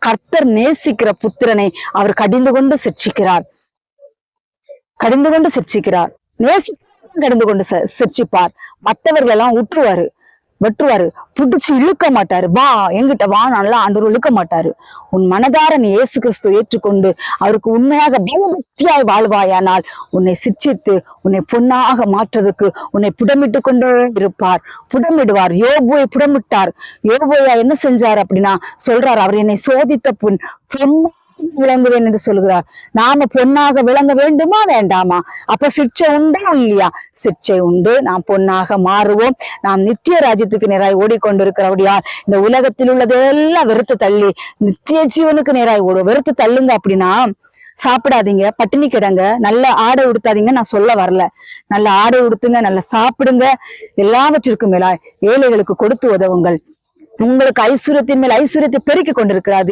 கர்த்தர் நேசிக்கிற புத்திரனை அவர் கடிந்து கொண்டு சிட்சிக்கிறார். நேசி கடிந்து கொண்டு சிட்சிப்பார். மற்றவர்கள் எல்லாம் வெட்டுவாரு, புடிச்சு இழுக்க மாட்டாரு. வா எங்கிட்ட வா, நல்லா ஆண்டவர் இழுக்க மாட்டாரு. உன் மனதார நீ இயேசு கிறிஸ்துவை ஏற்றுக்கொண்டு அவருக்கு உண்மையாக பயபக்தியாய் வாழ்வாயானால் உன்னை சிட்சித்து உன்னை பொன்னாக மாற்றுறதுக்கு உன்னை புடமிட்டு கொண்டே இருப்பார். புடமிடுவார். யோபுவை புடமிட்டார். யோபுயா என்ன செஞ்சார் அப்படின்னா சொல்றார், அவர் என்னை சோதித்த பொன்னாக விளங்குவேன் என்று சொல்கிறார். நாம பொன்னாக விளங்க வேண்டுமா வேண்டாமா? அப்ப சிட்சை உண்டா இல்லையா? சிட்சை உண்டு. நாம் பொன்னாக மாறுவோம். நாம் நித்திய ராஜ்யத்துக்கு நேராய் ஓடிக்கொண்டிருக்கிறபடியா இந்த உலகத்தில் உள்ளதெல்லாம் வெறுத்து தள்ளி நித்திய ஜீவனுக்கு நேராய் ஓடும். வெறுத்து தள்ளுங்க. அப்படின்னா சாப்பிடாதீங்க, பட்டினி கிடங்க, நல்ல ஆடை உடுத்தாதீங்க நான் சொல்ல வரல. நல்ல ஆடை உடுத்துங்க, நல்ல சாப்பிடுங்க, எல்லாவற்றிற்கும் மேலாய் ஏழைகளுக்கு கொடுத்து உதவுங்கள். உங்களுக்கு ஐஸ்வர்யத்தின் மேல் ஐஸ்வர்யத்தை பெருக்கி கொண்டிருக்கிறார்